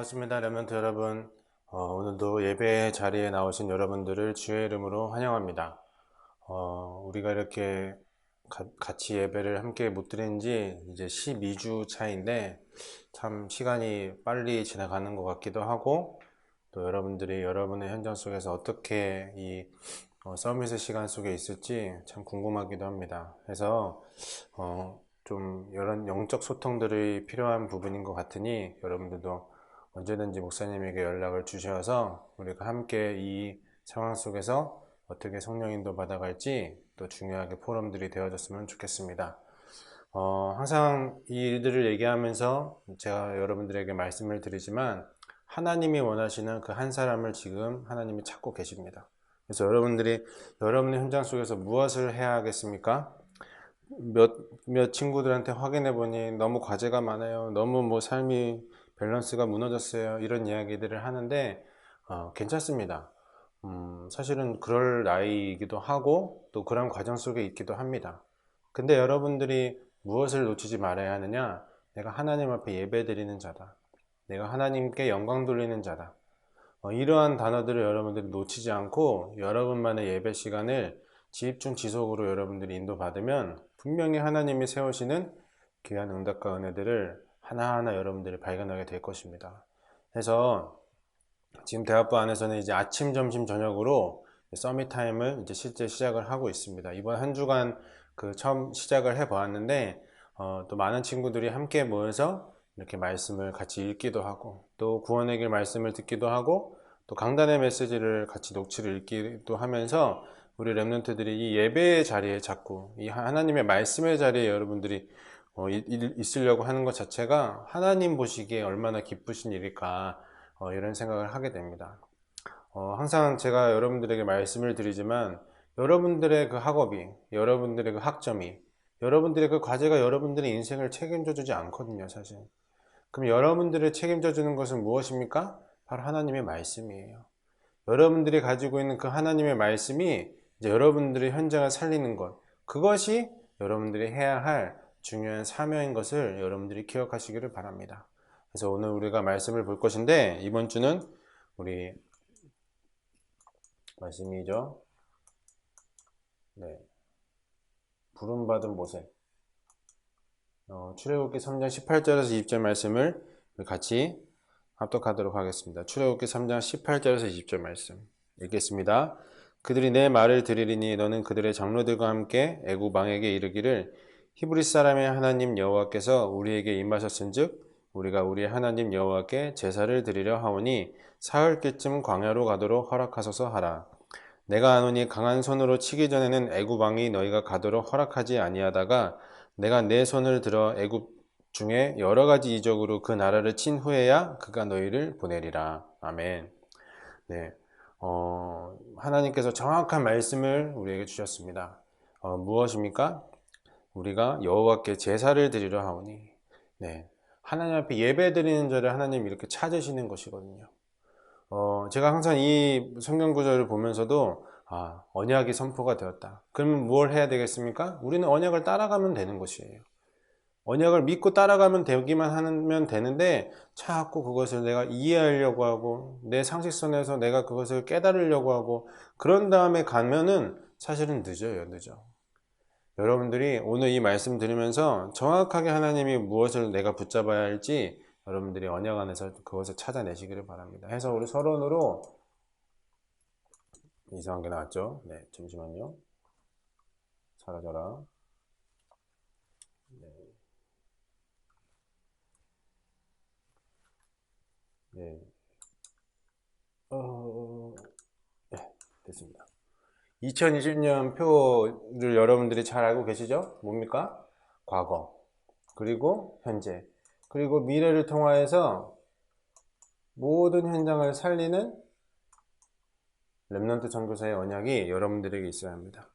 반갑습니다. 렘넌트 여러분. 오늘도 예배 자리에 나오신 여러분들을 주의 이름으로 환영합니다. 우리가 이렇게 같이 예배를 함께 못 드린 지 이제 12주 차인데 참 시간이 빨리 지나가는 것 같기도 하고, 또 여러분들이 여러분의 현장 속에서 어떻게 이 서밋의 시간 속에 있을지 참 궁금하기도 합니다. 그래서 좀 이런 영적 소통들이 필요한 부분인 것 같으니 여러분들도 언제든지 목사님에게 연락을 주셔서 우리가 함께 이 상황 속에서 어떻게 성령 인도 받아갈지 또 중요하게 포럼들이 되어졌으면 좋겠습니다. 항상 이 일들을 얘기하면서 제가 여러분들에게 말씀을 드리지만 하나님이 원하시는 그 한 사람을 지금 하나님이 찾고 계십니다. 그래서 여러분들이 여러분의 현장 속에서 무엇을 해야 하겠습니까? 몇 친구들한테 확인해 보니 너무 과제가 많아요. 너무 뭐 삶이 밸런스가 무너졌어요. 이런 이야기들을 하는데 괜찮습니다. 사실은 그럴 나이이기도 하고 또 그런 과정 속에 있기도 합니다. 근데 여러분들이 무엇을 놓치지 말아야 하느냐? 내가 하나님 앞에 예배 드리는 자다. 내가 하나님께 영광 돌리는 자다. 이러한 단어들을 여러분들이 놓치지 않고 여러분만의 예배 시간을 집중 지속으로 여러분들이 인도받으면 분명히 하나님이 세우시는 귀한 응답과 은혜들을 하나하나 여러분들이 발견하게 될 것입니다. 그래서 지금 대학부 안에서는 이제 아침, 점심, 저녁으로 서밋 타임을 이제 실제 시작을 하고 있습니다. 이번 한 주간 처음 시작을 해 보았는데 또 많은 친구들이 함께 모여서 이렇게 말씀을 같이 읽기도 하고 또 구원의 길 말씀을 듣기도 하고 또 강단의 메시지를 같이 녹취를 읽기도 하면서 우리 렘넌트들이 이 예배의 자리에 자꾸 이 하나님의 말씀의 자리에 여러분들이 있으려고 하는 것 자체가 하나님 보시기에 얼마나 기쁘신 일일까 이런 생각을 하게 됩니다. 항상 제가 여러분들에게 말씀을 드리지만 여러분들의 그 학업이, 여러분들의 그 학점이, 여러분들의 그 과제가 여러분들의 인생을 책임져 주지 않거든요, 사실. 그럼 여러분들을 책임져 주는 것은 무엇입니까? 바로 하나님의 말씀이에요. 여러분들이 가지고 있는 그 하나님의 말씀이 이제 여러분들의 현장을 살리는 것, 그것이 여러분들이 해야 할 중요한 사명인 것을 여러분들이 기억하시기를 바랍니다. 그래서 오늘 우리가 말씀을 볼 것인데 이번 주는 우리 말씀이죠. 네, 부름받은 모세. 출애굽기 3장 18절에서 20절 말씀을 같이 합독하도록 하겠습니다. 출애굽기 3장 18절에서 20절 말씀 읽겠습니다. 그들이 내 말을 들으리니 너는 그들의 장로들과 함께 애굽 왕에게 이르기를 히브리 사람의 하나님 여호와께서 우리에게 임하셨은즉 우리가 우리 하나님 여호와께 제사를 드리려 하오니 사흘쯤 광야로 가도록 허락하소서 하라. 내가 아노니 강한 손으로 치기 전에는 애굽 왕이 너희가 가도록 허락하지 아니하다가 내가 내 손을 들어 애굽 중에 여러 가지 이적으로 그 나라를 친 후에야 그가 너희를 보내리라. 아멘. 네, 하나님께서 정확한 말씀을 우리에게 주셨습니다. 무엇입니까? 우리가 여호와께 제사를 드리려 하오니, 네, 하나님 앞에 예배 드리는 자를 하나님 이렇게 찾으시는 것이거든요. 제가 항상 이 성경 구절을 보면서도 언약이 선포가 되었다. 그러면 뭘 해야 되겠습니까? 우리는 언약을 따라가면 되는 것이에요. 언약을 믿고 따라가면 되기만 하면 되는데 자꾸 그것을 내가 이해하려고 하고 내 상식선에서 내가 그것을 깨달으려고 하고 그런 다음에 가면은 사실은 늦어요. 늦어. 여러분들이 오늘 이 말씀 들으면서 정확하게 하나님이 무엇을 내가 붙잡아야 할지 여러분들이 언약 안에서 그것을 찾아내시기를 바랍니다. 해서 우리 서론으로 이상한 게 나왔죠? 네, 잠시만요. 사라져라. 네, 네. 네, 됐습니다. 2020년 표를 여러분들이 잘 알고 계시죠? 뭡니까? 과거, 그리고 현재, 그리고 미래를 통하여서 모든 현장을 살리는 렘넌트 선교사의 언약이 여러분들에게 있어야 합니다.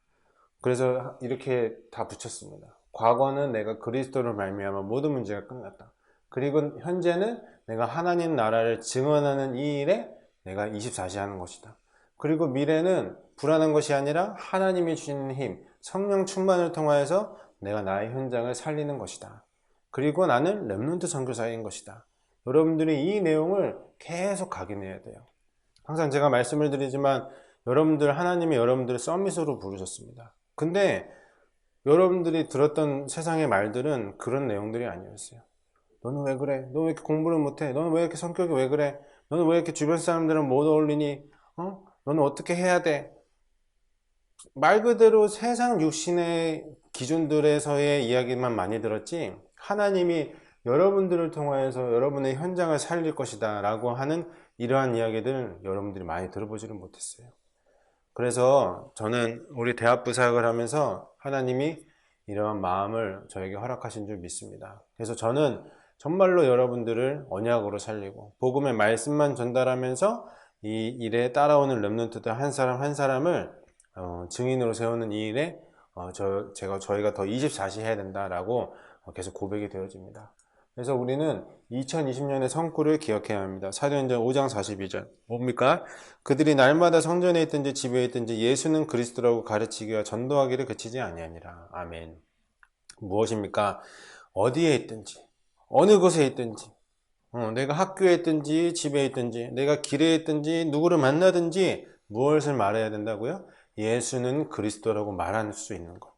그래서 이렇게 다 붙였습니다. 과거는 내가 그리스도를 말미암아 모든 문제가 끝났다. 그리고 현재는 내가 하나님 나라를 증언하는 이 일에 내가 24시 하는 것이다. 그리고 미래는 불안한 것이 아니라 하나님이 주시는 힘, 성령 충만을 통하여서 내가 나의 현장을 살리는 것이다. 그리고 나는 렘넌트 선교사인 것이다. 여러분들이 이 내용을 계속 각인해야 돼요. 항상 제가 말씀을 드리지만 하나님이 여러분들을 서밋으로 부르셨습니다. 근데 여러분들이 들었던 세상의 말들은 그런 내용들이 아니었어요. 너는 왜 그래? 너 왜 이렇게 공부를 못해? 너는 왜 이렇게 성격이 왜 그래? 너는 왜 이렇게 주변 사람들은 못 어울리니? 너는 어떻게 해야 돼? 말 그대로 세상 육신의 기준들에서의 이야기만 많이 들었지 하나님이 여러분들을 통하여서 여러분의 현장을 살릴 것이다 라고 하는 이러한 이야기들은 여러분들이 많이 들어보지를 못했어요. 그래서 저는 우리 대학부 사역을 하면서 하나님이 이러한 마음을 저에게 허락하신 줄 믿습니다. 그래서 저는 정말로 여러분들을 언약으로 살리고 복음의 말씀만 전달하면서 이 일에 따라오는 렘넌트들 한 사람 한 사람을 증인으로 세우는 이 일에 저희가 더 24시 해야 된다라고 계속 고백이 되어집니다. 그래서 우리는 2020년의 성구를 기억해야 합니다. 사도행전 5장 42절 뭡니까? 그들이 날마다 성전에 있든지 집에 있든지 예수는 그리스도라고 가르치기와 전도하기를 그치지 아니하니라. 아멘. 무엇입니까? 어디에 있든지 어느 곳에 있든지 내가 학교에 있든지 집에 있든지 내가 길에 있든지 누구를 만나든지 무엇을 말해야 된다고요? 예수는 그리스도라고 말할 수 있는 것.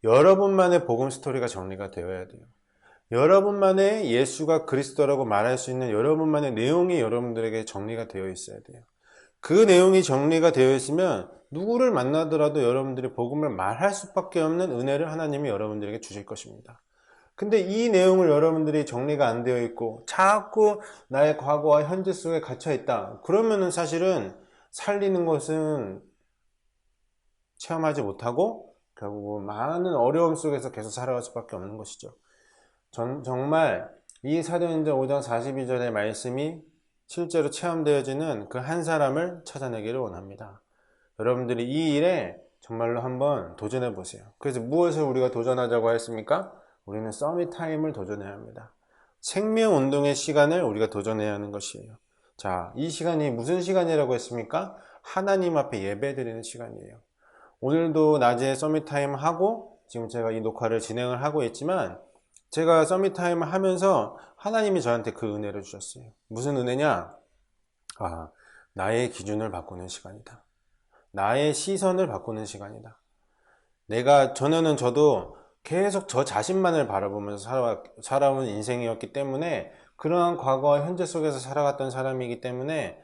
여러분만의 복음 스토리가 정리가 되어야 돼요. 여러분만의 예수가 그리스도라고 말할 수 있는 여러분만의 내용이 여러분들에게 정리가 되어 있어야 돼요. 그 내용이 정리가 되어 있으면 누구를 만나더라도 여러분들이 복음을 말할 수밖에 없는 은혜를 하나님이 여러분들에게 주실 것입니다. 근데 이 내용을 여러분들이 정리가 안 되어 있고 자꾸 나의 과거와 현재 속에 갇혀 있다. 그러면은 사실은 살리는 것은 체험하지 못하고 결국 많은 어려움 속에서 계속 살아갈 수밖에 없는 것이죠. 정말 이 사도행전 5장 42절의 말씀이 실제로 체험되어지는 그 한 사람을 찾아내기를 원합니다. 여러분들이 이 일에 정말로 한번 도전해 보세요. 그래서 무엇을 우리가 도전하자고 했습니까? 우리는 서밋 타임을 도전해야 합니다. 생명운동의 시간을 우리가 도전해야 하는 것이에요. 자, 이 시간이 무슨 시간이라고 했습니까? 하나님 앞에 예배드리는 시간이에요. 오늘도 낮에 서밋 타임 하고 지금 제가 이 녹화를 진행을 하고 있지만 제가 서밋 타임을 하면서 하나님이 저한테 그 은혜를 주셨어요. 무슨 은혜냐? 나의 기준을 바꾸는 시간이다. 나의 시선을 바꾸는 시간이다. 전에는 저도 계속 저 자신만을 바라보면서 살아온 인생이었기 때문에 그러한 과거와 현재 속에서 살아갔던 사람이기 때문에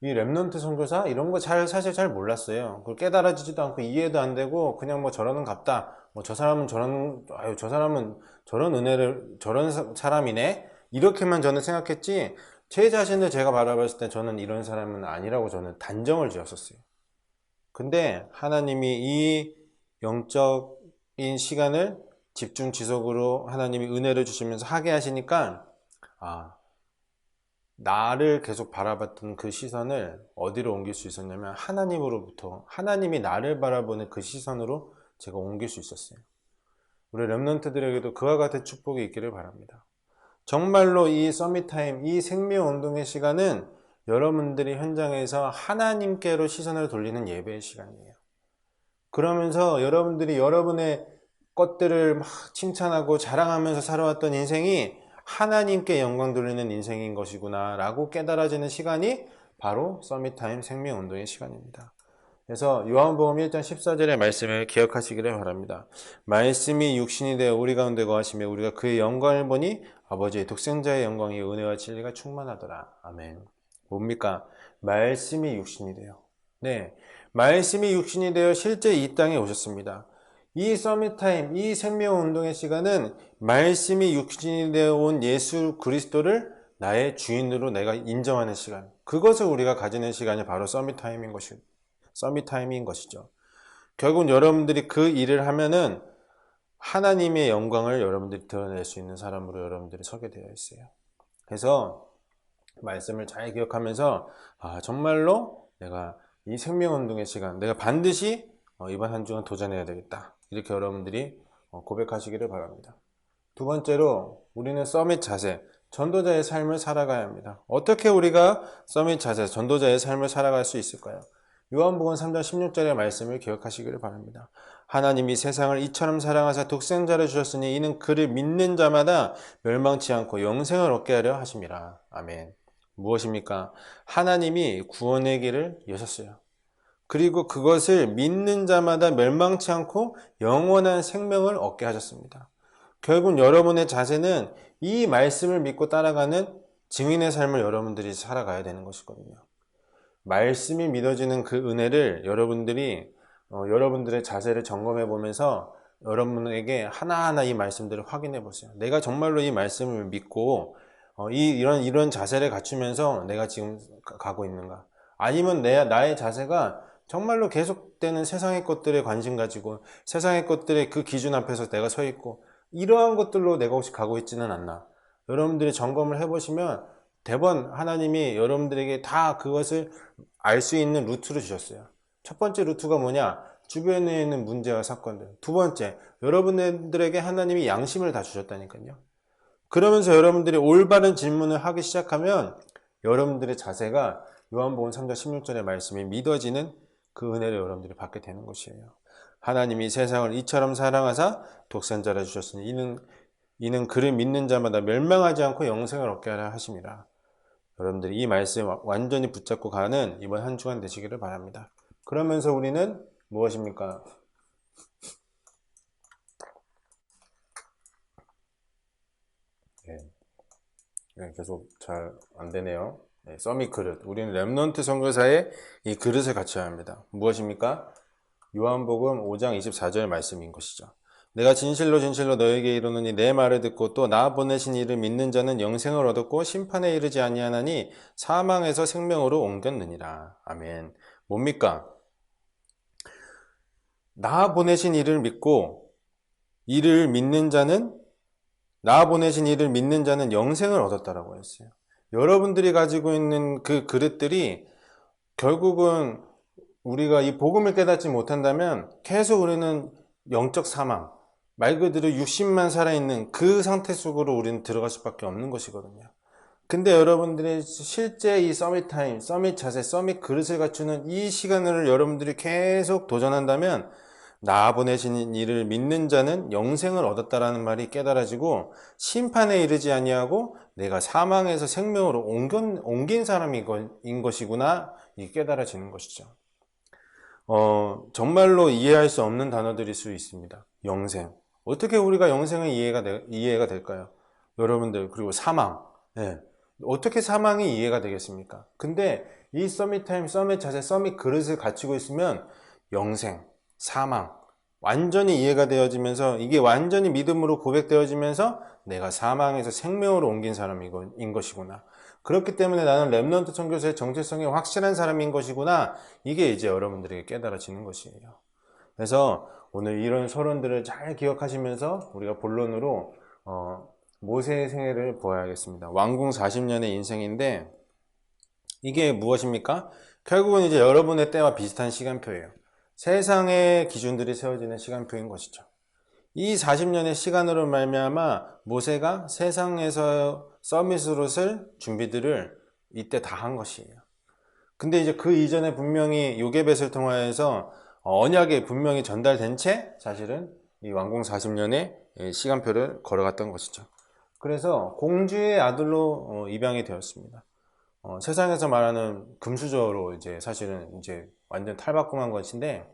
이 렘넌트 선교사 이런 거 사실 잘 몰랐어요. 그걸 깨달아지지도 않고 이해도 안 되고 그냥 뭐 저러는 갑다. 뭐 저 사람은 저 사람은 저런 은혜를 저런 사람이네. 이렇게만 저는 생각했지. 제 자신을 제가 바라봤을 때 저는 이런 사람은 아니라고 저는 단정을 지었었어요. 근데 하나님이 이 영적인 시간을 집중 지속으로 하나님이 은혜를 주시면서 하게 하시니까 나를 계속 바라봤던 그 시선을 어디로 옮길 수 있었냐면 하나님으로부터, 하나님이 나를 바라보는 그 시선으로 제가 옮길 수 있었어요. 우리 렘넌트들에게도 그와 같은 축복이 있기를 바랍니다. 정말로 이 서밋타임, 이 생명운동의 시간은 여러분들이 현장에서 하나님께로 시선을 돌리는 예배의 시간이에요. 그러면서 여러분들이 여러분의 것들을 막 칭찬하고 자랑하면서 살아왔던 인생이 하나님께 영광 돌리는 인생인 것이구나 라고 깨달아지는 시간이 바로 서밋타임 생명운동의 시간입니다. 그래서 요한복음 1장 14절의 말씀을 기억하시기를 바랍니다. 말씀이 육신이 되어 우리 가운데 거하시며 우리가 그의 영광을 보니 아버지의 독생자의 영광이 은혜와 진리가 충만하더라. 아멘. 뭡니까? 말씀이 육신이 되어. 네, 말씀이 육신이 되어 실제 이 땅에 오셨습니다. 이 서밋타임, 이 생명운동의 시간은 말씀이 육신이 되어 온 예수 그리스도를 나의 주인으로 내가 인정하는 시간, 그것을 우리가 가지는 시간이 바로 서밋타임인 것이죠. 결국 여러분들이 그 일을 하면은 하나님의 영광을 여러분들이 드러낼 수 있는 사람으로 여러분들이 서게 되어 있어요. 그래서 말씀을 잘 기억하면서 정말로 내가 이 생명운동의 시간, 내가 반드시 이번 한 주간 도전해야 되겠다, 이렇게 여러분들이 고백하시기를 바랍니다. 두 번째로 우리는 서밋 자세, 전도자의 삶을 살아가야 합니다. 어떻게 우리가 서밋 자세, 전도자의 삶을 살아갈 수 있을까요? 요한복음 3장 16절의 말씀을 기억하시기를 바랍니다. 하나님이 세상을 이처럼 사랑하사 독생자를 주셨으니 이는 그를 믿는 자마다 멸망치 않고 영생을 얻게 하려 하심이라. 아멘. 무엇입니까? 하나님이 구원의 길을 여셨어요. 그리고 그것을 믿는 자마다 멸망치 않고 영원한 생명을 얻게 하셨습니다. 결국 여러분의 자세는 이 말씀을 믿고 따라가는 증인의 삶을 여러분들이 살아가야 되는 것이거든요. 말씀이 믿어지는 그 은혜를 여러분들이 여러분들의 자세를 점검해 보면서 여러분에게 하나하나 이 말씀들을 확인해 보세요. 내가 정말로 이 말씀을 믿고 이런 자세를 갖추면서 내가 지금 가고 있는가? 아니면 나의 자세가 정말로 계속되는 세상의 것들에 관심 가지고 세상의 것들의 그 기준 앞에서 내가 서 있고 이러한 것들로 내가 혹시 가고 있지는 않나? 여러분들이 점검을 해보시면 대번 하나님이 여러분들에게 다 그것을 알 수 있는 루트를 주셨어요. 첫 번째 루트가 뭐냐? 주변에 있는 문제와 사건들. 두 번째, 여러분들에게 하나님이 양심을 다 주셨다니까요. 그러면서 여러분들이 올바른 질문을 하기 시작하면 여러분들의 자세가 요한복음 3장 16절의 말씀이 믿어지는 그 은혜를 여러분들이 받게 되는 것이에요. 하나님이 세상을 이처럼 사랑하사 독생자를 주셨으니 이는 그를 믿는 자마다 멸망하지 않고 영생을 얻게 하려 하심이라. 여러분들이 이 말씀 완전히 붙잡고 가는 이번 한 주간 되시기를 바랍니다. 그러면서 우리는 무엇입니까? 계속 잘 안되네요. 서밋 그릇. 우리는 렘넌트 선교사의 이 그릇을 갖춰야 합니다. 무엇입니까? 요한복음 5장 24절 말씀인 것이죠. 내가 진실로 진실로 너에게 이르노니 내 말을 듣고 또 나 보내신 이를 믿는 자는 영생을 얻었고 심판에 이르지 아니하나니 사망에서 생명으로 옮겼느니라. 아멘. 뭡니까? 나 보내신 이를 믿고 나 보내신 이를 믿는 자는 영생을 얻었다라고 했어요. 여러분들이 가지고 있는 그 그릇들이 결국은 우리가 이 복음을 깨닫지 못한다면 계속 우리는 영적 사망, 말 그대로 육신만 살아있는 그 상태 속으로 우리는 들어갈 수밖에 없는 것이거든요. 근데 여러분들이 실제 이 서밋 타임, 서밋 자세, 서밋 그릇을 갖추는 이 시간을 여러분들이 계속 도전한다면 나 보내신 이를 믿는 자는 영생을 얻었다라는 말이 깨달아지고 심판에 이르지 아니하고 내가 사망에서 생명으로 옮긴 사람인 것이구나, 이게 깨달아지는 것이죠. 정말로 이해할 수 없는 단어들일 수 있습니다. 영생. 어떻게 우리가 영생의 이해가 될까요? 여러분들, 그리고 사망. 어떻게 사망이 이해가 되겠습니까? 근데 이 서밋 타임, 서밋 자세, 서밋 그릇을 갖추고 있으면 영생, 사망 완전히 이해가 되어지면서 이게 완전히 믿음으로 고백되어지면서 내가 사망에서 생명으로 옮긴 사람인 것이구나. 그렇기 때문에 나는 렘넌트 선교사의 정체성이 확실한 사람인 것이구나. 이게 이제 여러분들에게 깨달아지는 것이에요. 그래서 오늘 이런 서론들을 잘 기억하시면서 우리가 본론으로 모세의 생애를 보아야겠습니다. 왕궁 40년의 인생인데 이게 무엇입니까? 결국은 이제 여러분의 때와 비슷한 시간표예요. 세상의 기준들이 세워지는 시간표인 것이죠. 이 40년의 시간으로 말미암아 모세가 세상에서 서밋으로 쓸 준비들을 이때 다 한 것이에요. 근데 이제 그 이전에 분명히 요게벳을 통하여서 언약이 분명히 전달된 채 사실은 이 왕궁 40년의 시간표를 걸어갔던 것이죠. 그래서 공주의 아들로 입양이 되었습니다. 세상에서 말하는 금수저로 이제 사실은 이제 완전 탈바꿈한 것인데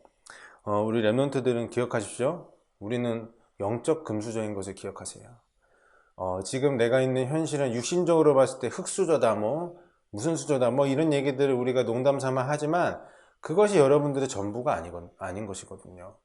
우리 랩런트들은 기억하십시오. 우리는 영적 금수저인 것을 기억하세요. 지금 내가 있는 현실은 육신적으로 봤을 때 흙수저다 뭐 무슨 수저다 뭐 이런 얘기들을 우리가 농담 삼아 하지만 그것이 여러분들의 전부가 아닌 것이거든요.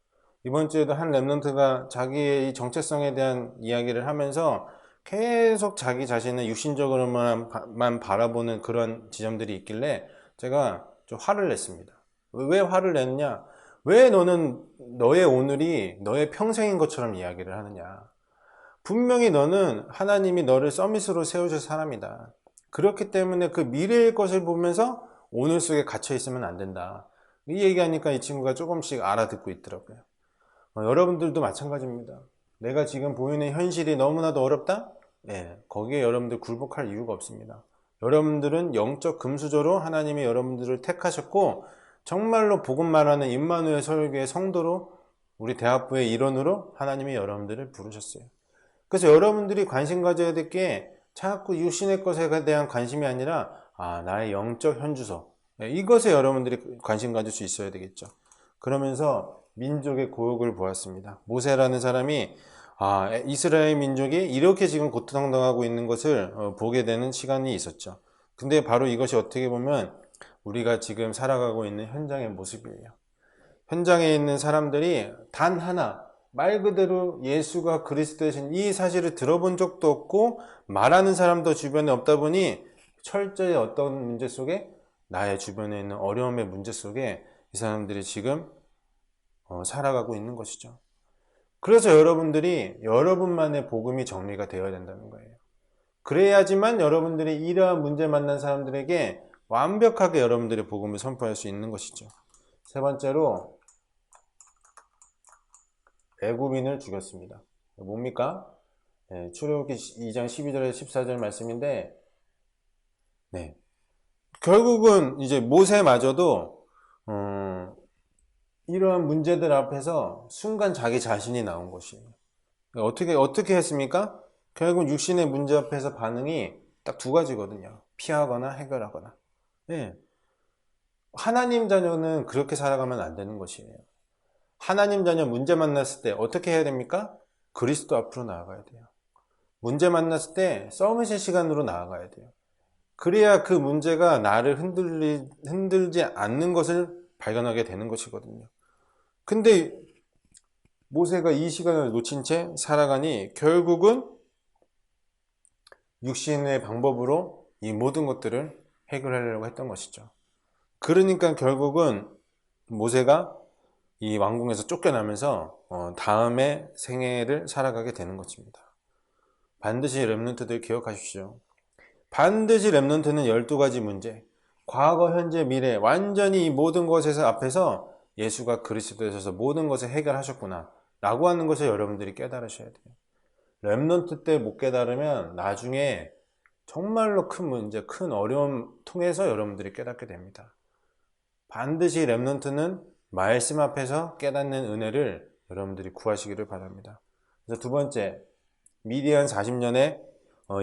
이번 주에도 한 랩런트가 자기의 이 정체성에 대한 이야기를 하면서 계속 자기 자신을 육신적으로만 바라보는 그런 지점들이 있길래 제가 좀 화를 냈습니다. 왜 화를 냈냐? 왜 너는 너의 오늘이 너의 평생인 것처럼 이야기를 하느냐? 분명히 너는 하나님이 너를 서밋으로 세우실 사람이다. 그렇기 때문에 그 미래의 것을 보면서 오늘 속에 갇혀 있으면 안 된다. 이 얘기하니까 이 친구가 조금씩 알아듣고 있더라고요. 여러분들도 마찬가지입니다. 내가 지금 보이는 현실이 너무나도 어렵다? 네, 거기에 여러분들 굴복할 이유가 없습니다. 여러분들은 영적 금수저로 하나님이 여러분들을 택하셨고 정말로 복음 말하는 임마누엘 설교의 성도로 우리 대학부의 일원으로 하나님이 여러분들을 부르셨어요. 그래서 여러분들이 관심 가져야 될 게 자꾸 육신의 것에 대한 관심이 아니라 나의 영적 현주소, 이것에 여러분들이 관심 가질 수 있어야 되겠죠. 그러면서 민족의 고역을 보았습니다. 모세라는 사람이 이스라엘 민족이 이렇게 지금 고통당하고 있는 것을 보게 되는 시간이 있었죠. 근데 바로 이것이 어떻게 보면 우리가 지금 살아가고 있는 현장의 모습이에요. 현장에 있는 사람들이 단 하나 말 그대로 예수가 그리스도이신 이 사실을 들어본 적도 없고 말하는 사람도 주변에 없다 보니 철저히 어떤 문제 속에 나의 주변에 있는 어려움의 문제 속에 이 사람들이 지금 살아가고 있는 것이죠. 그래서 여러분들이 여러분만의 복음이 정리가 되어야 된다는 거예요. 그래야지만 여러분들이 이러한 문제 만난 사람들에게 완벽하게 여러분들의 복음을 선포할 수 있는 것이죠. 세 번째로 애굽인을 죽였습니다. 뭡니까? 출애굽기 2장 12절에서 14절 말씀인데 결국은 이제 모세마저도 이러한 문제들 앞에서 순간 자기 자신이 나온 것이에요. 어떻게 했습니까? 결국 육신의 문제 앞에서 반응이 딱 두 가지거든요. 피하거나 해결하거나. 하나님 자녀는 그렇게 살아가면 안 되는 것이에요. 하나님 자녀 문제 만났을 때 어떻게 해야 됩니까? 그리스도 앞으로 나아가야 돼요. 문제 만났을 때 서밋의 시간으로 나아가야 돼요. 그래야 그 문제가 나를 흔들지 않는 것을 발견하게 되는 것이거든요. 근데 모세가 이 시간을 놓친 채 살아가니 결국은 육신의 방법으로 이 모든 것들을 해결하려고 했던 것이죠. 그러니까 결국은 모세가 이 왕궁에서 쫓겨나면서 다음의 생애를 살아가게 되는 것입니다. 반드시 랩런트들 기억하십시오. 반드시 랩런트는 12가지 문제, 과거, 현재, 미래 완전히 이 모든 것에서 앞에서 예수가 그리스도에서 모든 것을 해결하셨구나 라고 하는 것을 여러분들이 깨달으셔야 돼요. 랩런트 때 못 깨달으면 나중에 정말로 큰 문제, 큰 어려움 통해서 여러분들이 깨닫게 됩니다. 반드시 랩런트는 말씀 앞에서 깨닫는 은혜를 여러분들이 구하시기를 바랍니다. 그래서 두 번째, 미디안 40년의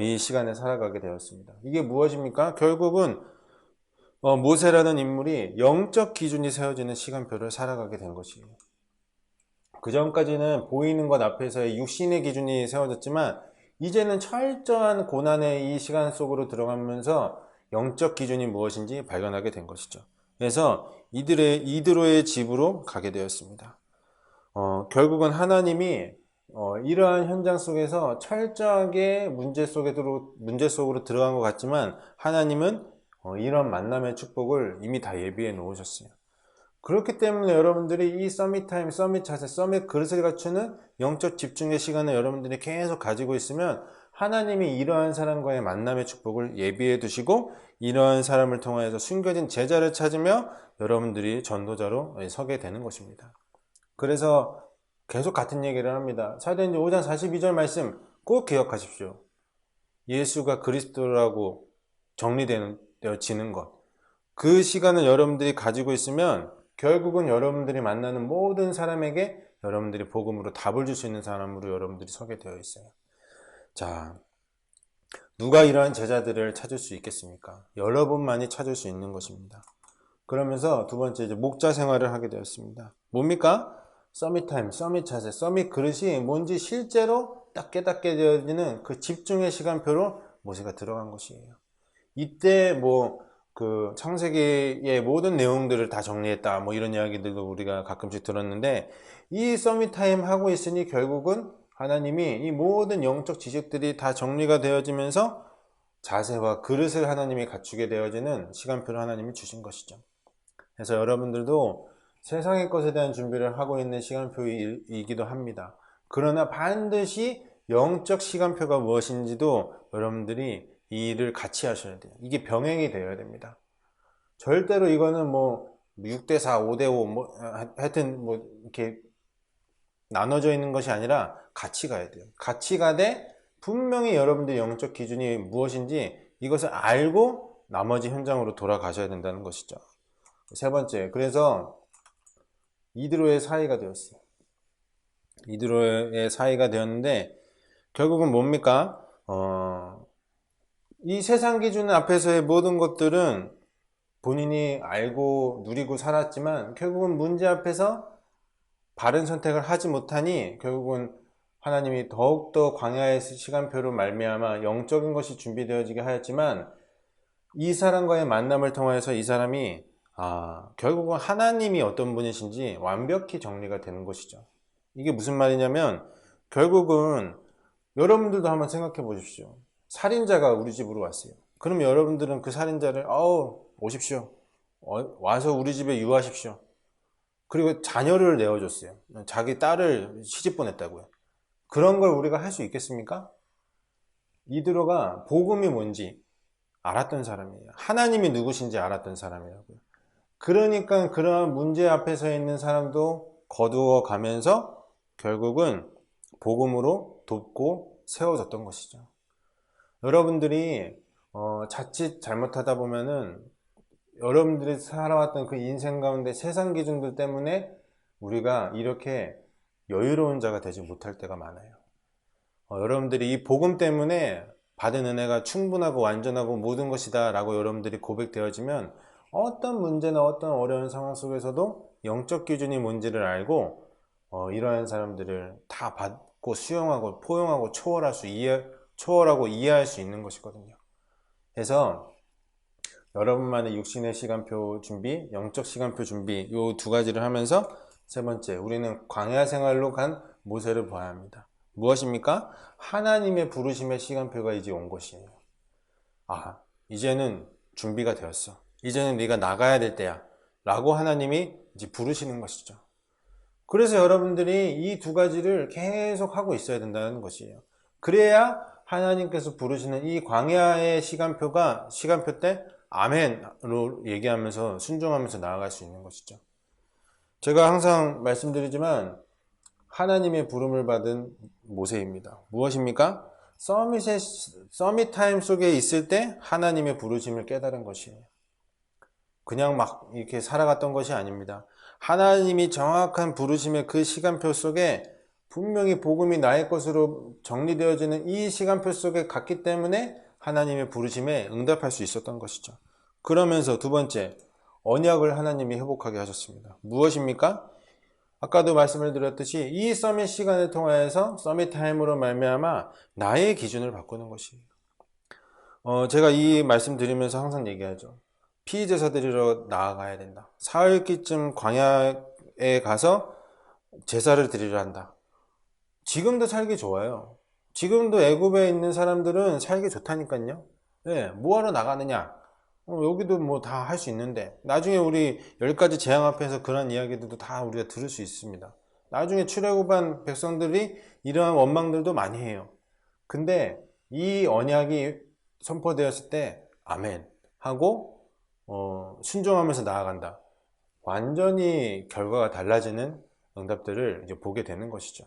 이 시간에 살아가게 되었습니다. 이게 무엇입니까? 결국은 모세라는 인물이 영적 기준이 세워지는 시간표를 살아가게 된 것이에요. 그 전까지는 보이는 것 앞에서의 육신의 기준이 세워졌지만 이제는 철저한 고난의 이 시간 속으로 들어가면서 영적 기준이 무엇인지 발견하게 된 것이죠. 그래서 이드로의 집으로 가게 되었습니다. 결국은 하나님이 이러한 현장 속에서 철저하게 문제 속으로 들어간 것 같지만 하나님은 이런 만남의 축복을 이미 다 예비해 놓으셨어요. 그렇기 때문에 여러분들이 이 서밋 타임, 서밋 자세, 서밋 그릇을 갖추는 영적 집중의 시간을 여러분들이 계속 가지고 있으면 하나님이 이러한 사람과의 만남의 축복을 예비해 두시고 이러한 사람을 통하여서 숨겨진 제자를 찾으며 여러분들이 전도자로 서게 되는 것입니다. 그래서 계속 같은 얘기를 합니다. 사도행전 5장 42절 말씀 꼭 기억하십시오. 예수가 그리스도라고 정리되어지는 것. 그 시간을 여러분들이 가지고 있으면 결국은 여러분들이 만나는 모든 사람에게 여러분들이 복음으로 답을 줄 수 있는 사람으로 여러분들이 서게 되어 있어요. 자, 누가 이러한 제자들을 찾을 수 있겠습니까? 여러분만이 찾을 수 있는 것입니다. 그러면서 두 번째 이제 목자 생활을 하게 되었습니다. 뭡니까? 서밋 타임, 서밋 자세, 서밋 그릇이 뭔지 실제로 딱 깨닫게 되어지는 그 집중의 시간표로 모세가 들어간 것이에요. 이때 그 창세기의 모든 내용들을 다 정리했다 이런 이야기들도 우리가 가끔씩 들었는데 이 서밋 타임 하고 있으니 결국은 하나님이 이 모든 영적 지식들이 다 정리가 되어지면서 자세와 그릇을 하나님이 갖추게 되어지는 시간표를 하나님이 주신 것이죠. 그래서 여러분들도 세상의 것에 대한 준비를 하고 있는 시간표이기도 합니다. 그러나 반드시 영적 시간표가 무엇인지도 여러분들이 이 일을 같이 하셔야 돼요. 이게 병행이 되어야 됩니다. 절대로 이거는 6대4, 5대5 하여튼 이렇게 나눠져 있는 것이 아니라 같이 가야 돼요. 같이 가되 분명히 여러분들의 영적 기준이 무엇인지 이것을 알고 나머지 현장으로 돌아가셔야 된다는 것이죠. 세 번째, 그래서 이드로의 사이가 되었어요. 이드로의 사이가 되었는데 결국은 뭡니까? 이 세상 기준 앞에서의 모든 것들은 본인이 알고 누리고 살았지만 결국은 문제 앞에서 바른 선택을 하지 못하니 결국은 하나님이 더욱더 광야의 시간표로 말미암아 영적인 것이 준비되어지게 하였지만 이 사람과의 만남을 통해서 이 사람이 결국은 하나님이 어떤 분이신지 완벽히 정리가 되는 것이죠. 이게 무슨 말이냐면 결국은 여러분들도 한번 생각해 보십시오. 살인자가 우리 집으로 왔어요. 그럼 여러분들은 그 살인자를 오십시오. 와서 우리 집에 유하십시오. 그리고 자녀를 내어줬어요. 자기 딸을 시집 보냈다고요. 그런 걸 우리가 할 수 있겠습니까? 이드로가 복음이 뭔지 알았던 사람이에요. 하나님이 누구신지 알았던 사람이라고요. 그러니까 그러한 문제 앞에 서 있는 사람도 거두어 가면서 결국은 복음으로 돕고 세워졌던 것이죠. 여러분들이 자칫 잘못하다 보면은 여러분들이 살아왔던 그 인생 가운데 세상 기준들 때문에 우리가 이렇게 여유로운 자가 되지 못할 때가 많아요. 여러분들이 이 복음 때문에 받은 은혜가 충분하고 완전하고 모든 것이다 라고 여러분들이 고백되어지면 어떤 문제나 어떤 어려운 상황 속에서도 영적 기준이 뭔지를 알고 이러한 사람들을 다 받고 수용하고 포용하고 초월하고 이해할 수 있는 것이거든요. 그래서 여러분만의 육신의 시간표 준비, 영적 시간표 준비 이 두 가지를 하면서 세 번째, 우리는 광야 생활로 간 모세를 봐야 합니다. 무엇입니까? 하나님의 부르심의 시간표가 이제 온 것이에요. 이제는 준비가 되었어. 이제는 네가 나가야 될 때야 라고 하나님이 이제 부르시는 것이죠. 그래서 여러분들이 이 두 가지를 계속 하고 있어야 된다는 것이에요. 그래야 하나님께서 부르시는 이 광야의 시간표 때 아멘으로 얘기하면서 순종하면서 나아갈 수 있는 것이죠. 제가 항상 말씀드리지만 하나님의 부름을 받은 모세입니다. 무엇입니까? 서밋 타임 속에 있을 때 하나님의 부르심을 깨달은 것이에요. 그냥 막 이렇게 살아갔던 것이 아닙니다. 하나님이 정확한 부르심의 그 시간표 속에 분명히 복음이 나의 것으로 정리되어지는 이 시간표 속에 갔기 때문에 하나님의 부르심에 응답할 수 있었던 것이죠. 그러면서 두 번째, 언약을 하나님이 회복하게 하셨습니다. 무엇입니까? 아까도 말씀을 드렸듯이 이 서밋 시간을 통하여서 서밋 타임으로 말미암아 나의 기준을 바꾸는 것이에요. 제가 이 말씀 드리면서 항상 얘기하죠. 피제사 드리러 나아가야 된다. 사흘기쯤 광야에 가서 제사를 드리려 한다. 지금도 살기 좋아요. 지금도 애굽에 있는 사람들은 살기 좋다니까요. 네, 뭐하러 나가느냐? 여기도 뭐 다 할 수 있는데 나중에 우리 10가지 재앙 앞에서 그런 이야기들도 다 우리가 들을 수 있습니다. 나중에 출애굽한 백성들이 이러한 원망들도 많이 해요. 근데 이 언약이 선포되었을 때 아멘 하고 순종하면서 나아간다. 완전히 결과가 달라지는 응답들을 이제 보게 되는 것이죠.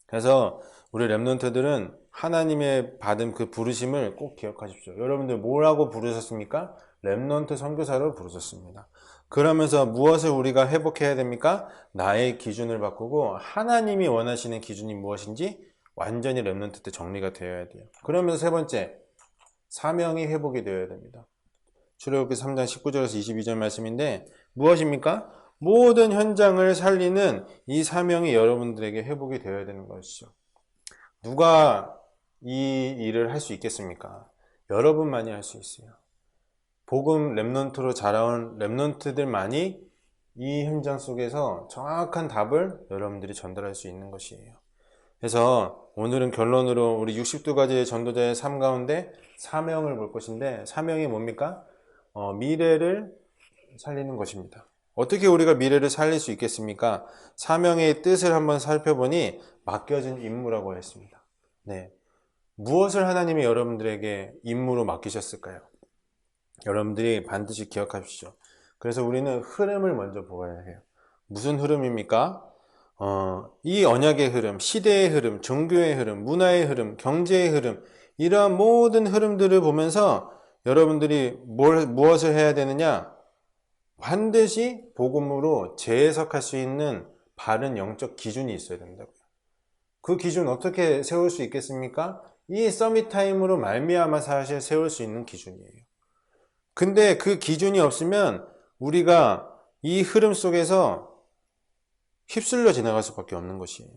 그래서 우리 렘넌트들은 하나님의 받은 그 부르심을 꼭 기억하십시오. 여러분들 뭐라고 부르셨습니까? 렘넌트 선교사로 부르셨습니다. 그러면서 무엇을 우리가 회복해야 됩니까? 나의 기준을 바꾸고 하나님이 원하시는 기준이 무엇인지 완전히 렘넌트 때 정리가 되어야 돼요. 그러면서 세 번째, 사명이 회복이 되어야 됩니다. 출애굽기 3장 19절에서 22절 말씀인데 무엇입니까? 모든 현장을 살리는 이 사명이 여러분들에게 회복이 되어야 되는 것이죠. 누가 이 일을 할 수 있겠습니까? 여러분만이 할 수 있어요. 복음 렘넌트로 자라온 렘넌트들만이 이 현장 속에서 정확한 답을 여러분들이 전달할 수 있는 것이에요. 그래서 오늘은 결론으로 우리 62가지의 전도자의 삶 가운데 사명을 볼 것인데 사명이 뭡니까? 미래를 살리는 것입니다. 어떻게 우리가 미래를 살릴 수 있겠습니까? 사명의 뜻을 한번 살펴보니 맡겨진 임무라고 했습니다. 네. 무엇을 하나님이 여러분들에게 임무로 맡기셨을까요? 여러분들이 반드시 기억하십시오. 그래서 우리는 흐름을 먼저 보아야 해요. 무슨 흐름입니까? 이 언약의 흐름, 시대의 흐름, 종교의 흐름, 문화의 흐름, 경제의 흐름, 이러한 모든 흐름들을 보면서 여러분들이 무엇을 해야 되느냐? 반드시 복음으로 재해석할 수 있는 바른 영적 기준이 있어야 된다고요. 그 기준 어떻게 세울 수 있겠습니까? 이 서밋 타임으로 말미암아 사실 세울 수 있는 기준이에요. 근데 그 기준이 없으면 우리가 이 흐름 속에서 휩쓸려 지나갈 수밖에 없는 것이에요.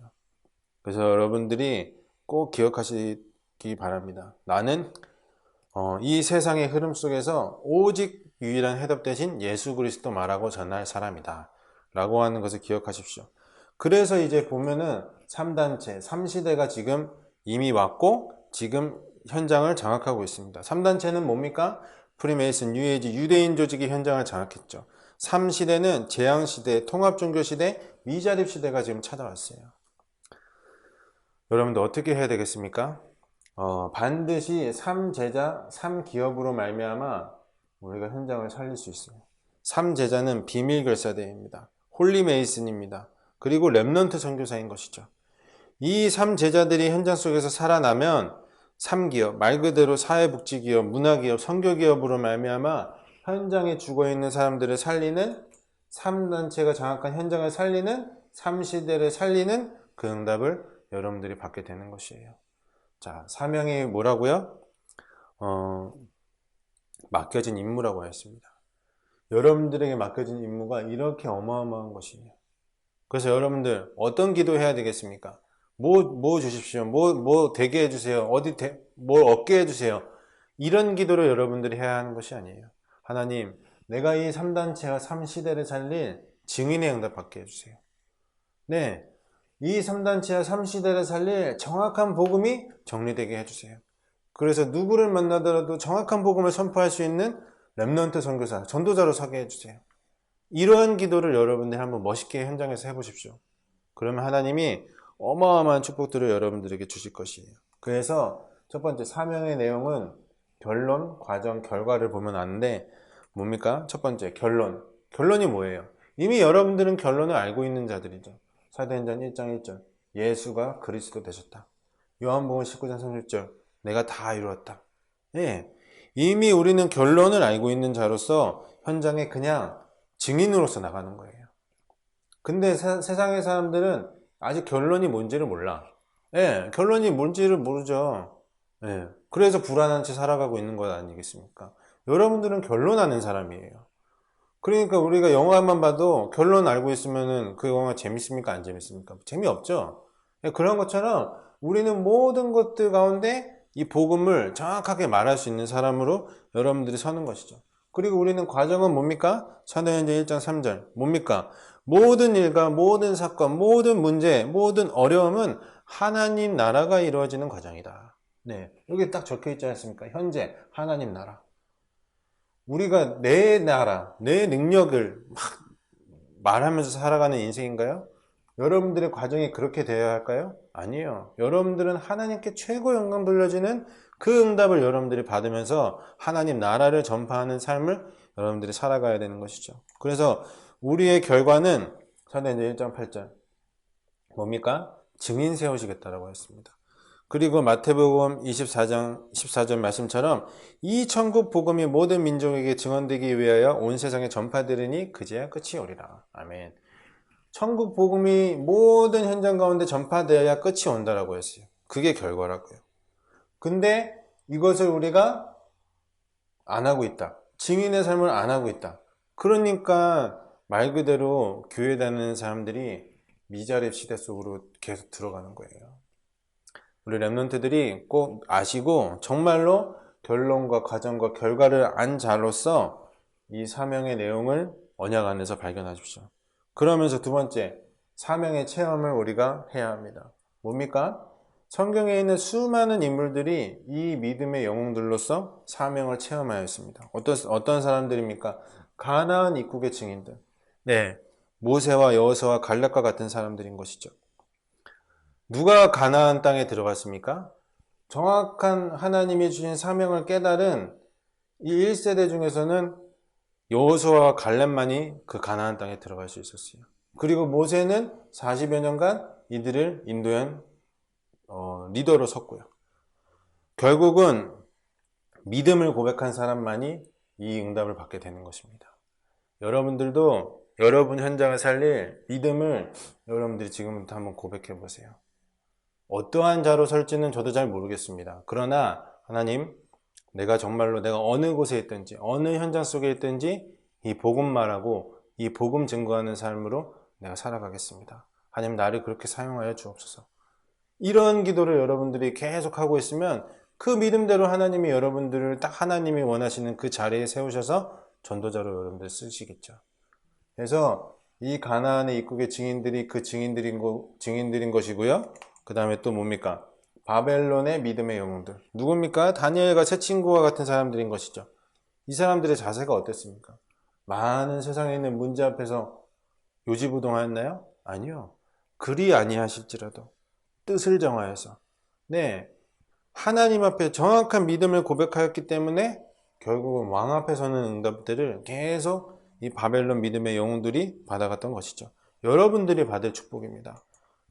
그래서 여러분들이 꼭 기억하시기 바랍니다. 나는 이 세상의 흐름 속에서 오직 유일한 해답 대신 예수 그리스도 말하고 전할 사람이다 라고 하는 것을 기억하십시오. 그래서 이제 보면은 3단체, 3시대가 지금 이미 왔고 지금 현장을 장악하고 있습니다. 3단체는 뭡니까? 프리메이슨, 뉴에이지, 유대인 조직이 현장을 장악했죠. 3시대는 재앙시대, 통합종교시대, 미자립시대가 지금 찾아왔어요. 여러분들 어떻게 해야 되겠습니까? 반드시 3제자, 3기업으로 말미암아 우리가 현장을 살릴 수 있어요. 3제자는 비밀결사대입니다. 홀리메이슨입니다. 그리고 렘넌트 선교사인 것이죠. 이 3제자들이 현장 속에서 살아나면 3기업, 말 그대로 사회복지기업, 문화기업, 선교기업으로 말미암아 현장에 죽어있는 사람들을 살리는 3단체가 장악한 현장을 살리는 3시대를 살리는 그 응답을 여러분들이 받게 되는 것이에요. 자, 사명이 뭐라고요? 맡겨진 임무라고 했습니다. 여러분들에게 맡겨진 임무가 이렇게 어마어마한 것이에요. 그래서 여러분들 어떤 기도 해야 되겠습니까? 뭐 주십시오. 뭐 되게 해주세요. 뭘 얻게 해주세요. 이런 기도를 여러분들이 해야 하는 것이 아니에요. 하나님, 내가 이 3단체와 3시대를 살릴 증인의 응답 받게 해주세요. 네, 이 3단체와 3시대를 살릴 정확한 복음이 정리되게 해주세요. 그래서 누구를 만나더라도 정확한 복음을 선포할 수 있는 렘넌트 선교사, 전도자로 서게 해주세요. 이러한 기도를 여러분들이 한번 멋있게 현장에서 해보십시오. 그러면 하나님이 어마어마한 축복들을 여러분들에게 주실 것이에요. 그래서 첫 번째 사명의 내용은 결론, 과정, 결과를 보면 아는데 뭡니까? 첫 번째 결론. 결론이 뭐예요? 이미 여러분들은 결론을 알고 있는 자들이죠. 사도행전 1장 1절 예수가 그리스도 되셨다. 요한복음 19장 30절 내가 다 이루었다. 예, 이미 우리는 결론을 알고 있는 자로서 현장에 그냥 증인으로서 나가는 거예요. 근데 세상의 사람들은 아직 결론이 뭔지를 몰라. 예, 결론이 뭔지를 모르죠. 예, 그래서 불안한 채 살아가고 있는 것 아니겠습니까? 여러분들은 결론 아는 사람이에요. 그러니까 우리가 영화만 봐도 결론 알고 있으면은 그 영화 재밌습니까? 안 재밌습니까? 재미없죠? 예, 그런 것처럼 우리는 모든 것들 가운데 이 복음을 정확하게 말할 수 있는 사람으로 여러분들이 서는 것이죠. 그리고 우리는 과정은 뭡니까? 사도행전 1장 3절 뭡니까? 모든 일과 모든 사건, 모든 문제, 모든 어려움은 하나님 나라가 이루어지는 과정이다. 네, 여기 딱 적혀 있지 않습니까? 현재 하나님 나라. 우리가 내 나라, 내 능력을 막 말하면서 살아가는 인생인가요? 여러분들의 과정이 그렇게 되어야 할까요? 아니에요. 여러분들은 하나님께 최고 영광 돌려지는 그 응답을 여러분들이 받으면서 하나님 나라를 전파하는 삶을 여러분들이 살아가야 되는 것이죠. 그래서 우리의 결과는 사도행전 1장 8절 뭡니까? 증인 세우시겠다라고 했습니다. 그리고 마태복음 24장 14절 말씀처럼 이 천국 복음이 모든 민족에게 증언되기 위하여 온 세상에 전파되리니 그제야 끝이 오리라. 아멘. 천국 복음이 모든 현장 가운데 전파되어야 끝이 온다라고 했어요. 그게 결과라고요. 근데 이것을 우리가 안 하고 있다. 증인의 삶을 안 하고 있다. 그러니까 말 그대로 교회 다니는 사람들이 미자립 시대 속으로 계속 들어가는 거예요. 우리 랩런트들이 꼭 아시고 정말로 결론과 과정과 결과를 안 자로써 이 사명의 내용을 언약 안에서 발견하십시오. 그러면서 두 번째, 사명의 체험을 우리가 해야 합니다. 뭡니까? 성경에 있는 수많은 인물들이 이 믿음의 영웅들로서 사명을 체험하였습니다. 어떤 사람들입니까? 가나안 입국의 증인들. 네, 모세와 여호수아와 갈렙과 같은 사람들인 것이죠. 누가 가나안 땅에 들어갔습니까? 정확한 하나님이 주신 사명을 깨달은 이 1세대 중에서는 여호수아와 갈렙만이 그 가나안 땅에 들어갈 수 있었어요. 그리고 모세는 40여 년간 이들을 인도한 리더로 섰고요. 결국은 믿음을 고백한 사람만이 이 응답을 받게 되는 것입니다. 여러분들도 여러분 현장을 살릴 믿음을 여러분들이 지금부터 한번 고백해 보세요. 어떠한 자로 설지는 저도 잘 모르겠습니다. 그러나 하나님, 내가 정말로 내가 어느 곳에 있든지 어느 현장 속에 있든지 이 복음 말하고 이 복음 증거하는 삶으로 내가 살아가겠습니다. 하나님, 나를 그렇게 사용하여 주옵소서. 이런 기도를 여러분들이 계속 하고 있으면 그 믿음대로 하나님이 여러분들을 딱 하나님이 원하시는 그 자리에 세우셔서 전도자로 여러분들 쓰시겠죠. 그래서 이 가나안의 입국의 증인들이 그 증인들인 것이고요. 그 다음에 또 뭡니까? 바벨론의 믿음의 영웅들. 누굽니까? 다니엘과 세 친구와 같은 사람들인 것이죠. 이 사람들의 자세가 어땠습니까? 많은 세상에 있는 문제 앞에서 요지부동하였나요? 아니요. 그리 아니하실지라도 뜻을 정하여서 네, 하나님 앞에 정확한 믿음을 고백하였기 때문에 결국은 왕 앞에 서는 응답들을 계속 이 바벨론 믿음의 영웅들이 받아갔던 것이죠. 여러분들이 받을 축복입니다.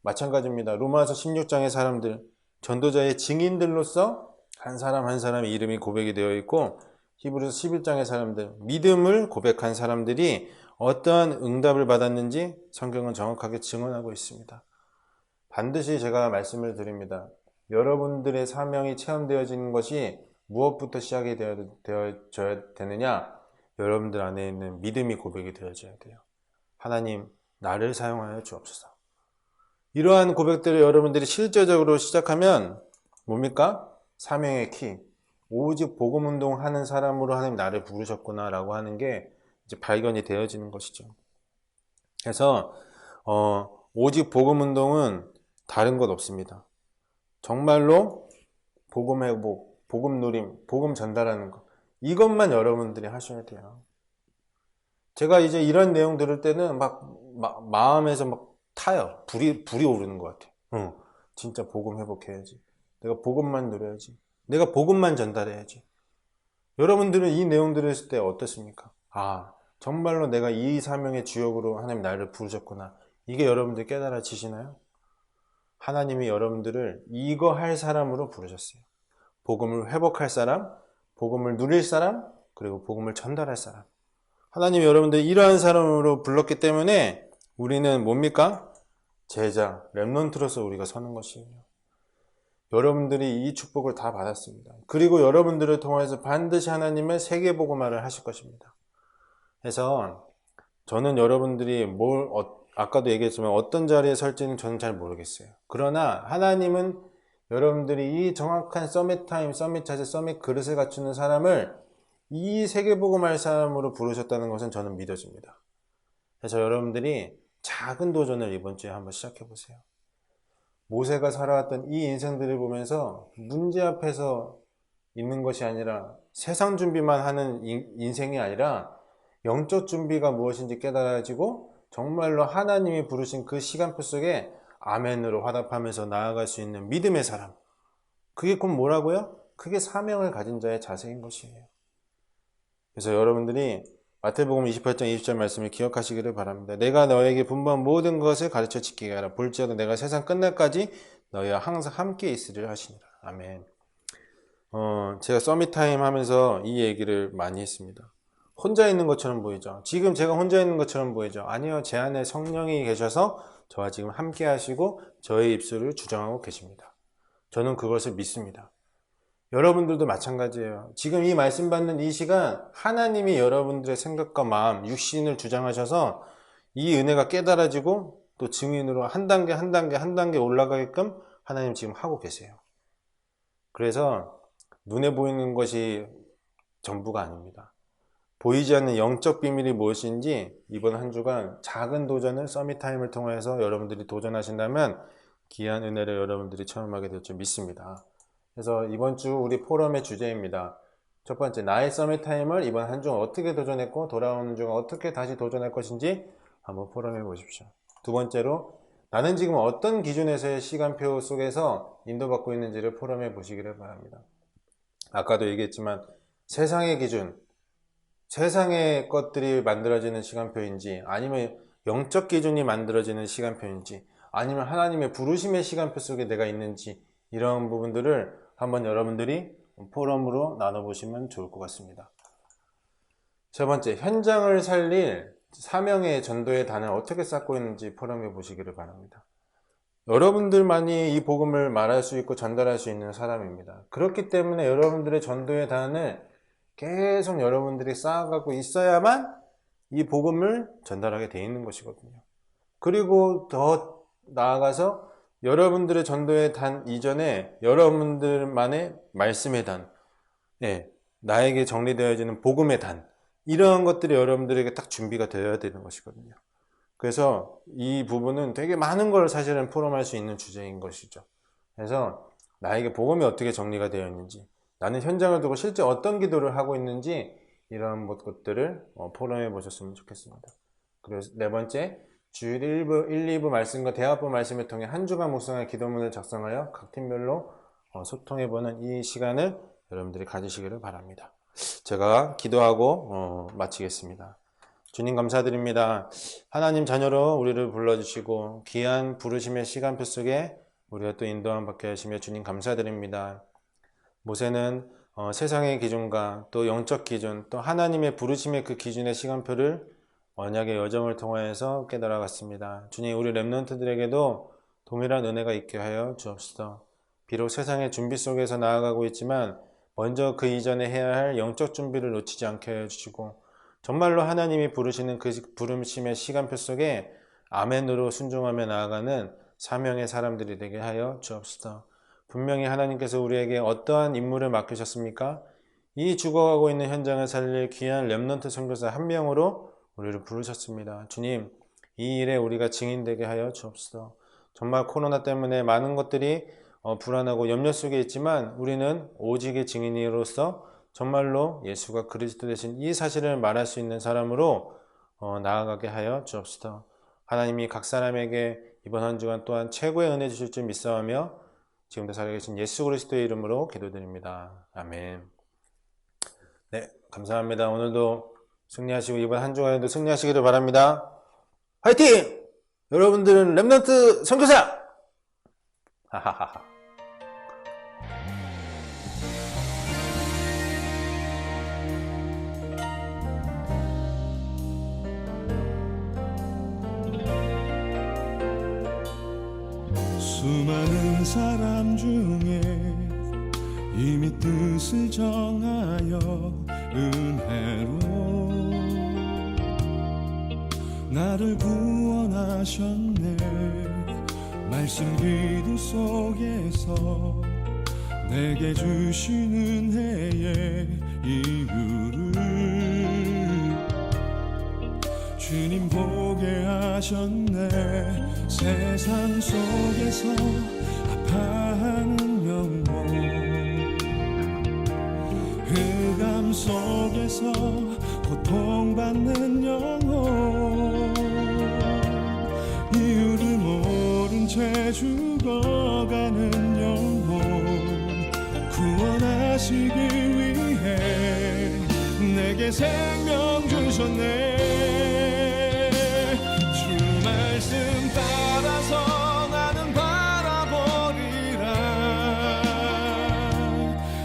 마찬가지입니다. 로마서 16장의 사람들, 전도자의 증인들로서 한 사람 한 사람의 이름이 고백이 되어 있고, 히브리서 11장의 사람들, 믿음을 고백한 사람들이 어떠한 응답을 받았는지 성경은 정확하게 증언하고 있습니다. 반드시 제가 말씀을 드립니다. 여러분들의 사명이 체험되어지는 것이 무엇부터 시작이 되어져야 되느냐? 여러분들 안에 있는 믿음이 고백이 되어져야 돼요. 하나님, 나를 사용하여 주옵소서. 이러한 고백들을 여러분들이 실제적으로 시작하면 뭡니까? 사명의 키. 오직 복음운동 하는 사람으로 하나님 나를 부르셨구나 라고 하는 게 이제 발견이 되어지는 것이죠. 그래서 오직 복음운동은 다른 것 없습니다. 정말로 복음 회복, 복음 누림, 복음 전달하는 것, 이것만 여러분들이 하셔야 돼요. 제가 이제 이런 내용 들을 때는 마음에서 막 타요. 불이 오르는 것 같아요. 진짜 복음 회복해야지. 내가 복음만 누려야지. 내가 복음만 전달해야지. 여러분들은 이 내용 들으실 때 어떻습니까? 아, 정말로 내가 이 사명의 주역으로 하나님 나를 부르셨구나. 이게 여러분들 깨달아지시나요? 하나님이 여러분들을 이거 할 사람으로 부르셨어요. 복음을 회복할 사람, 복음을 누릴 사람, 그리고 복음을 전달할 사람. 하나님이 여러분들 이러한 사람으로 불렀기 때문에 우리는 뭡니까? 제자, 렘넌트로서 우리가 서는 것이에요. 여러분들이 이 축복을 다 받았습니다. 그리고 여러분들을 통해서 반드시 하나님의 세계복음화를 하실 것입니다. 그래서 저는 여러분들이 아까도 얘기했지만 어떤 자리에 설지는 저는 잘 모르겠어요. 그러나 하나님은 여러분들이 이 정확한 서밋 타임, 서밋 자세, 서밋 그릇을 갖추는 사람을 이 세계복음할 사람으로 부르셨다는 것은 저는 믿어집니다. 그래서 여러분들이 작은 도전을 이번 주에 한번 시작해 보세요. 모세가 살아왔던 이 인생들을 보면서 문제 앞에서 있는 것이 아니라 세상 준비만 하는 인생이 아니라 영적 준비가 무엇인지 깨달아지고 정말로 하나님이 부르신 그 시간표 속에 아멘으로 화답하면서 나아갈 수 있는 믿음의 사람. 그게 곧 뭐라고요? 그게 사명을 가진 자의 자세인 것이에요. 그래서 여러분들이 마태복음 28장 20절 말씀을 기억하시기를 바랍니다. 내가 너에게 분부한 모든 것을 가르쳐 지키게 하라. 볼지어도 내가 세상 끝날까지 너희와 항상 함께 있으리라 하시니라. 아멘. 제가 서밋타임 하면서 이 얘기를 많이 했습니다. 혼자 있는 것처럼 보이죠? 지금 제가 혼자 있는 것처럼 보이죠? 아니요. 제 안에 성령이 계셔서 저와 지금 함께 하시고 저의 입술을 주장하고 계십니다. 저는 그것을 믿습니다. 여러분들도 마찬가지예요. 지금 이 말씀 받는 이 시간 하나님이 여러분들의 생각과 마음, 육신을 주장하셔서 이 은혜가 깨달아지고 또 증인으로 한 단계 올라가게끔 하나님 지금 하고 계세요. 그래서 눈에 보이는 것이 전부가 아닙니다. 보이지 않는 영적 비밀이 무엇인지 이번 한 주간 작은 도전을 서밋타임을 통해서 여러분들이 도전하신다면 귀한 은혜를 여러분들이 체험하게 될 줄 믿습니다. 그래서 이번 주 우리 포럼의 주제입니다. 첫 번째, 나의 서밋타임을 이번 한 주 어떻게 도전했고 돌아오는 주간 어떻게 다시 도전할 것인지 한번 포럼해 보십시오. 두 번째로, 나는 지금 어떤 기준에서의 시간표 속에서 인도받고 있는지를 포럼해 보시기를 바랍니다. 아까도 얘기했지만 세상의 기준, 세상의 것들이 만들어지는 시간표인지 아니면 영적 기준이 만들어지는 시간표인지 아니면 하나님의 부르심의 시간표 속에 내가 있는지 이런 부분들을 한번 여러분들이 포럼으로 나눠보시면 좋을 것 같습니다. 세 번째, 현장을 살릴 사명의 전도의 단을 어떻게 쌓고 있는지 포럼해 보시기를 바랍니다. 여러분들만이 이 복음을 말할 수 있고 전달할 수 있는 사람입니다. 그렇기 때문에 여러분들의 전도의 단을 계속 여러분들이 쌓아가고 있어야만 이 복음을 전달하게 되어 있는 것이거든요. 그리고 더 나아가서 여러분들의 전도의 단 이전에 여러분들만의 말씀의 단, 나에게 정리되어지는 복음의 단, 이런 것들이 여러분들에게 딱 준비가 되어야 되는 것이거든요. 그래서 이 부분은 되게 많은 걸 사실은 포럼할 수 있는 주제인 것이죠. 그래서 나에게 복음이 어떻게 정리가 되어 있는지, 나는 현장을 두고 실제 어떤 기도를 하고 있는지 이런 것들을 포럼해 보셨으면 좋겠습니다. 그리고 네 번째, 주일 1, 2부 말씀과 대화법 말씀을 통해 한 주간 묵상할 기도문을 작성하여 각 팀별로 소통해보는 이 시간을 여러분들이 가지시기를 바랍니다. 제가 기도하고 마치겠습니다. 주님 감사드립니다. 하나님 자녀로 우리를 불러주시고 귀한 부르심의 시간표 속에 우리가 또 인도함 받게 하시며 주님 감사드립니다. 모세는 세상의 기준과 또 영적 기준, 또 하나님의 부르심의 그 기준의 시간표를 언약의 여정을 통하여서 깨달아갔습니다. 주님, 우리 렘넌트들에게도 동일한 은혜가 있게 하여 주옵소서. 비록 세상의 준비 속에서 나아가고 있지만 먼저 그 이전에 해야 할 영적 준비를 놓치지 않게 하여 주시고 정말로 하나님이 부르시는 그 부르심의 시간표 속에 아멘으로 순종하며 나아가는 사명의 사람들이 되게 하여 주옵소서. 분명히 하나님께서 우리에게 어떠한 임무를 맡기셨습니까? 이 죽어가고 있는 현장을 살릴 귀한 렘넌트 선교사 한 명으로 우리를 부르셨습니다. 주님, 이 일에 우리가 증인되게 하여 주옵소서. 정말 코로나 때문에 많은 것들이 불안하고 염려 속에 있지만 우리는 오직의 증인으로서 정말로 예수가 그리스도 되신 이 사실을 말할 수 있는 사람으로 나아가게 하여 주옵소서. 하나님이 각 사람에게 이번 한 주간 또한 최고의 은혜 주실 줄 믿사오며 지금도 살아계신 예수 그리스도의 이름으로 기도드립니다. 아멘. 네, 감사합니다. 오늘도 승리하시고 이번 한 주간에도 승리하시기를 바랍니다. 화이팅! 여러분들은 렘넌트 선교사! 하하하하. 수많은 사람 중에 이미 뜻을 정하여 은혜로 나를 구원하셨네. 말씀 기도 속에서 내게 주신 은혜의 이유를 주님 보게 하셨네. 세상 속에서 아파하는 영혼 하시기 위해 내게 생명 주셨네. 주 말씀 따라서 나는 바라보리라.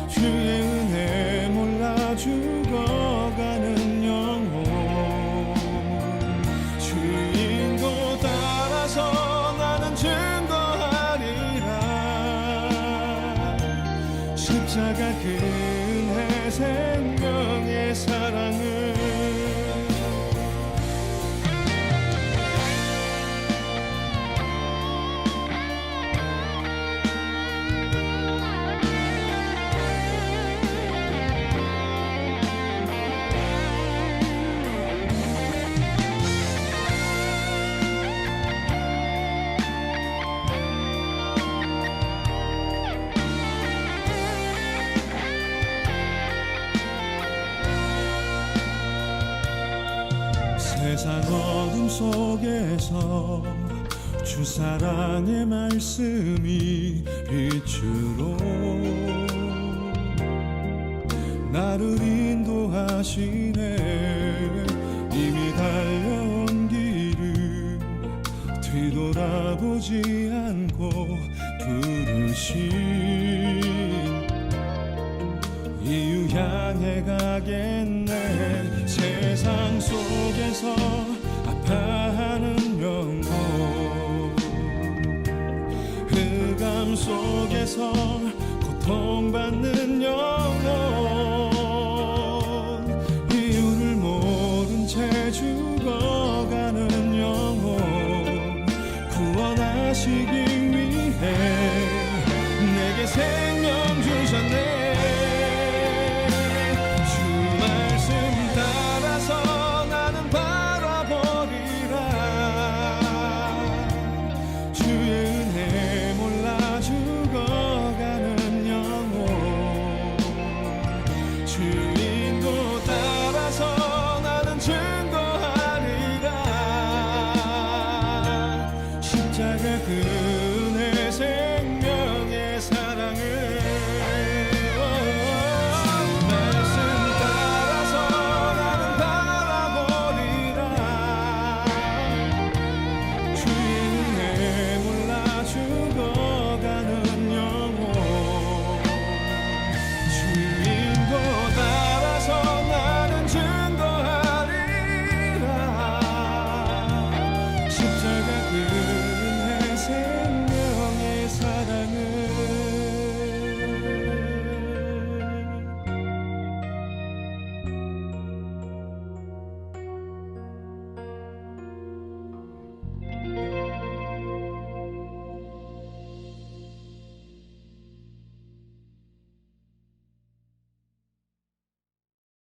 주의 은혜 몰라 죽어가는 영혼, 주 인도 따라서 나는 증거하리라. 십자가 그 은혜 생명의 사랑을 세상 어둠 속에서 주 사랑의 말씀이 빛으로 나를 인도하시네. 이미 달려온 길을 뒤돌아보지 않고 부르신 이유 향해 가겠네. 세상 속에서 아파하는 영혼, 흑암 속에서 고통받는 영혼,